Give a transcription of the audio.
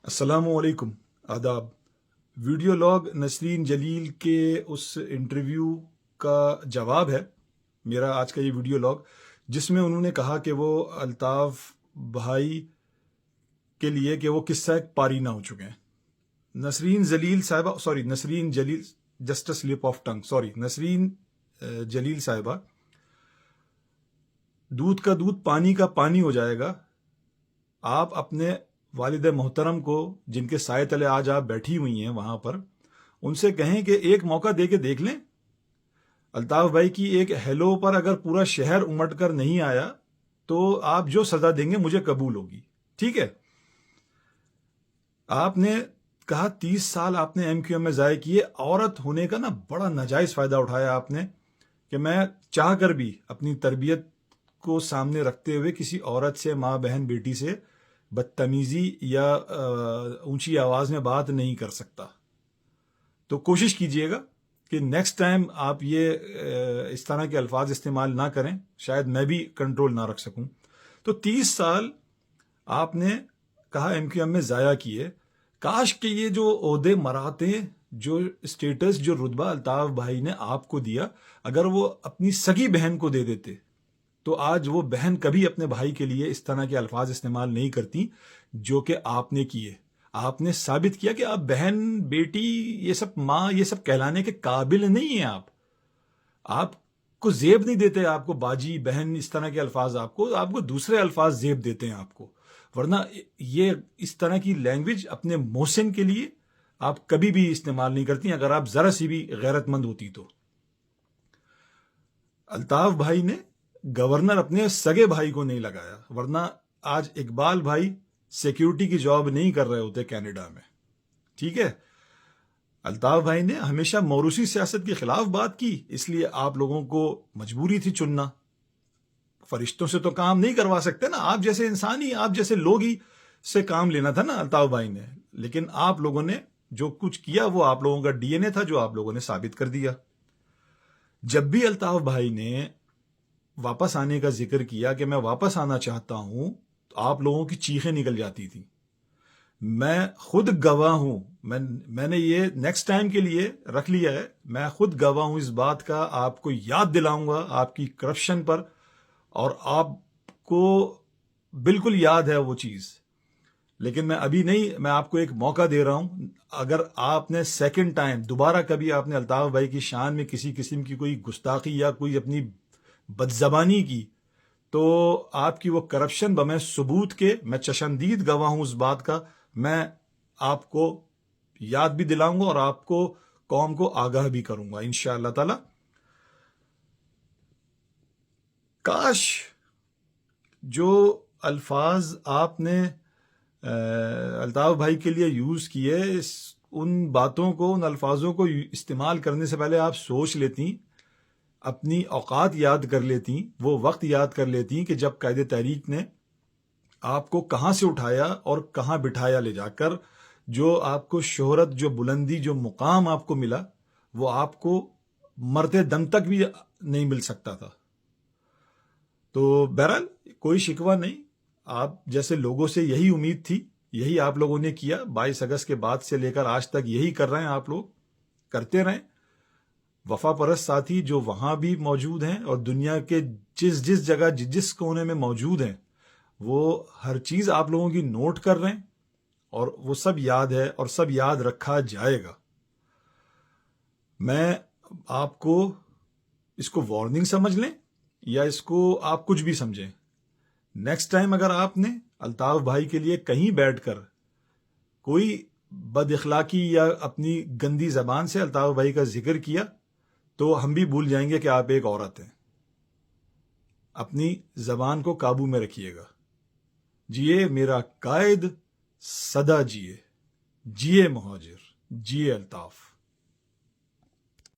السلام علیکم، آداب۔ ویڈیو لاگ نسرین جلیل کے اس انٹرویو کا جواب ہے میرا آج کا یہ ویڈیو لاگ، جس میں انہوں نے کہا کہ وہ الطاف بھائی کے لیے کہ وہ قصہ ایک پارینہ ہو چکے ہیں۔ Nasreen Jaleel just slip of tongue Nasreen Jaleel صاحبہ، دودھ کا دودھ پانی کا پانی ہو جائے گا۔ آپ اپنے والد محترم کو، جن کے سائے تلے آج آپ بیٹھی ہوئی ہیں وہاں پر، ان سے کہیں کہ ایک موقع دے کے دیکھ لیں۔ الطاف بھائی کی ایک ہیلو پر اگر پورا شہر امٹ کر نہیں آیا تو آپ جو سزا دیں گے مجھے قبول ہوگی، ٹھیک ہے؟ آپ نے کہا 30 سال آپ نے ایم کیو ایم میں ضائع کیے، عورت ہونے کا نا بڑا ناجائز فائدہ اٹھایا آپ نے، کہ میں چاہ کر بھی اپنی تربیت کو سامنے رکھتے ہوئے کسی عورت سے، ماں بہن بیٹی سے بدتمیزی یا اونچی آواز میں بات نہیں کر سکتا۔ تو کوشش کیجئے گا کہ نیکسٹ ٹائم آپ یہ اس طرح کے الفاظ استعمال نہ کریں، شاید میں بھی کنٹرول نہ رکھ سکوں۔ تو 30 سال آپ نے کہا ایم کیو ایم میں ضائع کیے، کاش کہ یہ جو عہدے مراتیں، جو اسٹیٹس، جو رتبہ الطاف بھائی نے آپ کو دیا، اگر وہ اپنی سگی بہن کو دے دیتے تو آج وہ بہن کبھی اپنے بھائی کے لیے اس طرح کے الفاظ استعمال نہیں کرتی جو کہ آپ نے کیے۔ آپ نے ثابت کیا کہ آپ بہن، بیٹی، یہ سب ماں، یہ سب کہلانے کے قابل نہیں ہیں۔ آپ کو زیب نہیں دیتے، آپ کو باجی، بہن، اس طرح کے الفاظ آپ کو دوسرے الفاظ زیب دیتے ہیں آپ کو، ورنہ یہ اس طرح کی لینگویج اپنے محسن کے لیے آپ کبھی بھی استعمال نہیں کرتی اگر آپ ذرا سی بھی غیرت مند ہوتی تو۔ الطاف بھائی نے گورنر اپنے سگے بھائی کو نہیں لگایا، ورنہ آج اقبال بھائی سیکیورٹی کی جاب نہیں کر رہے ہوتے کینیڈا میں، ٹھیک ہے؟ الطاف بھائی نے ہمیشہ موروثی سیاست کے خلاف بات کی، اس لیے آپ لوگوں کو مجبوری تھی چننا۔ فرشتوں سے تو کام نہیں کروا سکتے نا، آپ جیسے انسان ہی، آپ جیسے لوگ ہی سے کام لینا تھا نا الطاف بھائی نے، لیکن آپ لوگوں نے جو کچھ کیا وہ آپ لوگوں کا ڈی این اے تھا جو آپ لوگوں نے ثابت کر دیا۔ جب بھی الطاف بھائی نے واپس آنے کا ذکر کیا کہ میں واپس آنا چاہتا ہوں، تو آپ لوگوں کی چیخیں نکل جاتی تھیں۔ میں خود گواہ ہوں، میں نے یہ نیکسٹ ٹائم کے لیے رکھ لیا ہے، میں خود گواہ ہوں اس بات کا، آپ کو یاد دلاؤں گا آپ کی کرپشن پر، اور آپ کو بالکل یاد ہے وہ چیز، لیکن میں ابھی نہیں، میں آپ کو ایک موقع دے رہا ہوں۔ اگر آپ نے سیکنڈ ٹائم دوبارہ کبھی آپ نے الطاف بھائی کی شان میں کسی قسم کی کوئی گستاخی یا کوئی اپنی بدزبانی کی، تو آپ کی وہ کرپشن بمیں ثبوت کے، میں چشمدید گواہ ہوں اس بات کا، میں آپ کو یاد بھی دلاؤں گا اور آپ کو، قوم کو آگاہ بھی کروں گا انشاءاللہ تعالی۔ کاش جو الفاظ آپ نے الطاف بھائی کے لیے یوز کیے، ان باتوں کو، ان الفاظوں کو استعمال کرنے سے پہلے آپ سوچ لیتی، اپنی اوقات یاد کر لیتی، وہ وقت یاد کر لیتی کہ جب قائد تحریک نے آپ کو کہاں سے اٹھایا اور کہاں بٹھایا لے جا کر، جو آپ کو شہرت، جو بلندی، جو مقام آپ کو ملا، وہ آپ کو مرتے دم تک بھی نہیں مل سکتا تھا۔ تو بہرحال کوئی شکوہ نہیں، آپ جیسے لوگوں سے یہی امید تھی، یہی آپ لوگوں نے کیا، 22 اگست کے بعد سے لے کر آج تک یہی کر رہے ہیں، آپ لوگ کرتے رہیں۔ وفا پرست ساتھی جو وہاں بھی موجود ہیں اور دنیا کے جس جگہ، جس کونے میں موجود ہیں، وہ ہر چیز آپ لوگوں کی نوٹ کر رہے ہیں، اور وہ سب یاد ہے اور سب یاد رکھا جائے گا۔ میں آپ کو اس کو وارننگ سمجھ لیں یا اس کو آپ کچھ بھی سمجھیں، نیکسٹ ٹائم اگر آپ نے الطاف بھائی کے لیے کہیں بیٹھ کر کوئی بد اخلاقی یا اپنی گندی زبان سے الطاف بھائی کا ذکر کیا، تو ہم بھی بھول جائیں گے کہ آپ ایک عورت ہیں۔ اپنی زبان کو قابو میں رکھیے گا۔ جیے میرا قائد، سدا جیے، جیے مہاجر، جیے الطاف۔